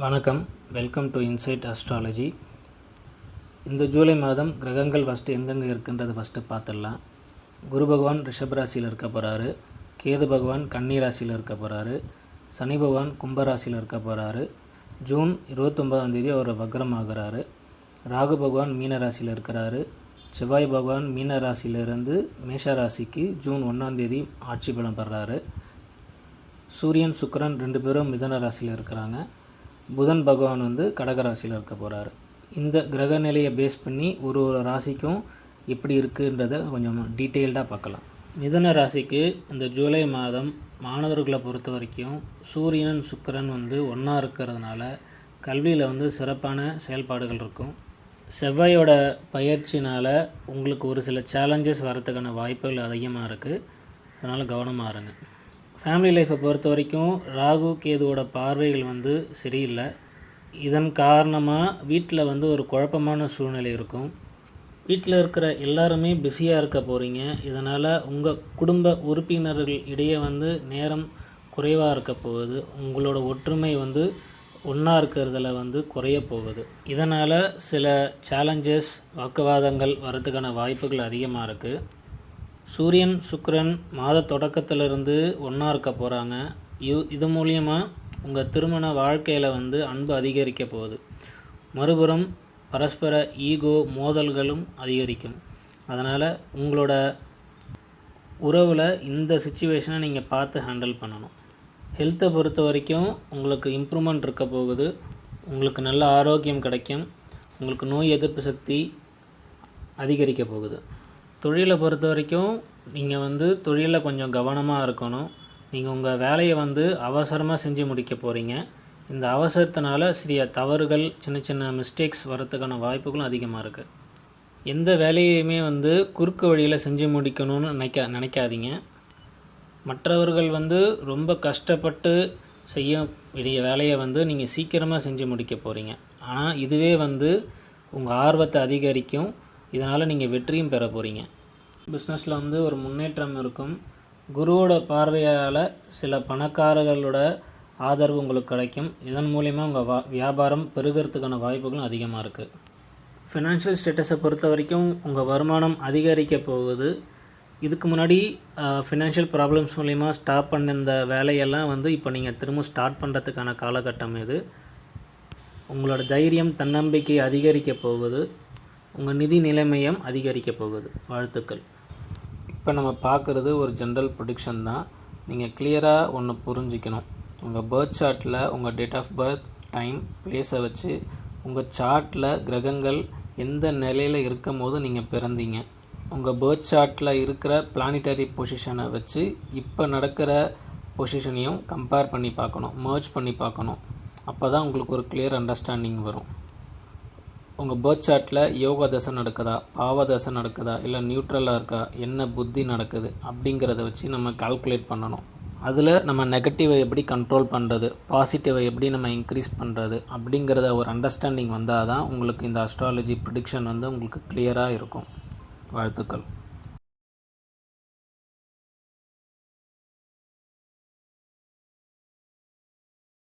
வணக்கம், welcome to inside astrology. இந்த ஜூலை மாதம் கிரகங்கள் ஃபஸ்ட்டு எங்கெங்கே இருக்குன்றது ஃபஸ்ட்டு பார்த்துடலாம். குரு பகவான் ரிஷபராசியில் இருக்க போகிறாரு, கேது பகவான் கன்னி ராசியில் இருக்க போகிறாரு, சனி பகவான் கும்பராசியில் இருக்க போகிறாரு. ஜூன் 29 அவர் வக்ரம் ஆகிறாரு. ராகு பகவான் மீன ராசியில் இருக்கிறாரு. செவ்வாய் பகவான் மீன ராசியிலிருந்து மேஷ ராசிக்கு ஜூன் 1 ஆட்சி பலம் பெறாரு. சூரியன் சுக்கிரன் 2 பேரும் மிதன ராசியில் இருக்கிறாங்க. புதன் பகவான் கடக ராசியில் இருக்க போகிறாரு. இந்த கிரக நிலையை பேஸ் பண்ணி ஒரு ராசிக்கும் எப்படி இருக்குன்றதை கொஞ்சம் டீட்டெயில்டாக பார்க்கலாம். மிதன ராசிக்கு இந்த ஜூலை மாதம் மாணவர்களை பொறுத்த வரைக்கும் சூரியன் சுக்கிரன் ஒன்றா இருக்கிறதுனால கல்வியில் சிறப்பான செயல்பாடுகள் இருக்கும். செவ்வாயோட பயிற்சினால் உங்களுக்கு ஒரு சில சேலஞ்சஸ் வரதுக்கான வாய்ப்புகள் அதிகமாக இருக்குது. அதனால் கவனமாக இருங்க. ஃபேமிலி லைஃப்பை பொறுத்த வரைக்கும் ராகு கேதுவோட பார்வைகள் சரியில்லை. இதன் காரணமாக வீட்டில் ஒரு குழப்பமான சூழ்நிலை இருக்கும். வீட்டில் இருக்கிற எல்லாருமே பிஸியாக இருக்க போகிறீங்க. இதனால் உங்கள் குடும்ப உறுப்பினர்கள் இடையே நேரம் குறைவாக இருக்க போகுது. உங்களோட ஒற்றுமை ஒன்றா இருக்கிறதுல குறைய போகுது. இதனால் சில சேலஞ்சஸ் வாக்குவாதங்கள் வரதுக்கான வாய்ப்புகள் அதிகமாக இருக்குது. சூரியன் சுக்கிரன் மாத தொடக்கத்திலிருந்து ஒன்றா இருக்க போகிறாங்க. இது மூலியமாக உங்கள் திருமண வாழ்க்கையில் அன்பு அதிகரிக்க போகுது. மறுபுறம் பரஸ்பர ஈகோ மோதல்களும் அதிகரிக்கும். அதனால் உங்களோட உறவில் இந்த சுச்சுவேஷனை நீங்கள் பார்த்து ஹேண்டில் பண்ணணும். ஹெல்த்தை பொறுத்த வரைக்கும் உங்களுக்கு இம்ப்ரூவ்மெண்ட் இருக்க போகுது. உங்களுக்கு நல்ல ஆரோக்கியம் கிடைக்கும். உங்களுக்கு நோய் எதிர்ப்பு சக்தி அதிகரிக்க போகுது. தொழிலை பொறுத்த வரைக்கும் நீங்கள் தொழிலில் கொஞ்சம் கவனமாக இருக்கணும். நீங்கள் உங்கள் வேலையை அவசரமாக செஞ்சு முடிக்க போகிறீங்க. இந்த அவசரத்தினால சிறிய தவறுகள் சின்ன சின்ன மிஸ்டேக்ஸ் வரத்துக்கான வாய்ப்புகளும் அதிகமாக இருக்குது. எந்த வேலையுமே குறுக்கு வழியில் செஞ்சு முடிக்கணும்னு நினைக்காதீங்க. மற்றவர்கள் ரொம்ப கஷ்டப்பட்டு செய்ய வேண்டிய வேலையை நீங்கள் சீக்கிரமாக செஞ்சு முடிக்க போகிறீங்க. ஆனால் இதுவே உங்கள் ஆர்வத்தை அதிகரிக்கும். இதனால் நீங்கள் வெற்றியும் பெற போகிறீங்க. பிஸ்னஸில் ஒரு முன்னேற்றம் இருக்கும். குருவோட பார்வையால் சில பணக்காரர்களோட ஆதரவு உங்களுக்கு கிடைக்கும். இதன் மூலிமா உங்கள் வியாபாரம் பெருகிறதுக்கான வாய்ப்புகளும் அதிகமாக இருக்குது. ஃபினான்ஷியல் ஸ்டேட்டஸை பொறுத்த வரைக்கும் உங்கள் வருமானம் அதிகரிக்க போகுது. இதுக்கு முன்னாடி ஃபினான்ஷியல் ப்ராப்ளம்ஸ் மூலிமா ஸ்டாப் பண்ண இந்த வேலையெல்லாம் இப்போ நீங்கள் திரும்ப ஸ்டார்ட் பண்ணுறதுக்கான காலகட்டம் இது. உங்களோட தைரியம் தன்னம்பிக்கை அதிகரிக்க போகுது. உங்கள் நிதி நிலைமையும் அதிகரிக்க போகுது. வாழ்த்துக்கள். இப்போ நம்ம பார்க்குறது ஒரு ஜென்ரல் ப்ரெடிக்ஷன் தான். நீங்கள் கிளியராக ஒன்று புரிஞ்சிக்கணும். உங்கள் பர்த் சார்ட்டில் உங்கள் டேட் ஆஃப் பர்த், டைம், பிளேஸை வச்சு உங்கள் சார்ட்டில் கிரகங்கள் எந்த நிலையில் இருக்கும் போது நீங்கள் பிறந்தீங்க, உங்கள் பர்த் சார்ட்டில் இருக்கிற பிளானிட்டரி பொசிஷனை வச்சு இப்போ நடக்கிற பொசிஷனையும் கம்பேர் பண்ணி பார்க்கணும், மர்ஜ் பண்ணி பார்க்கணும். அப்போ தான் உங்களுக்கு ஒரு கிளியர் அண்டர்ஸ்டாண்டிங் வரும். உங்கள் பர்த் சார்ட்டில் யோகா தசை நடக்குதா, பாவ தசை நடக்குதா, இல்லை நியூட்ரலாக இருக்கா, என்ன புத்தி நடக்குது அப்படிங்கிறத வச்சு நம்ம கால்குலேட் பண்ணணும். அதில் நம்ம நெகட்டிவை எப்படி கண்ட்ரோல் பண்ணுறது, பாசிட்டிவை எப்படி நம்ம இன்க்ரீஸ் பண்ணுறது அப்படிங்கிறத ஒரு அண்டர்ஸ்டாண்டிங் வந்தால் தான் உங்களுக்கு இந்த அஸ்ட்ராலஜி ப்ரெடிக்ஷன் உங்களுக்கு கிளியராக இருக்கும். வாழ்த்துக்கள்.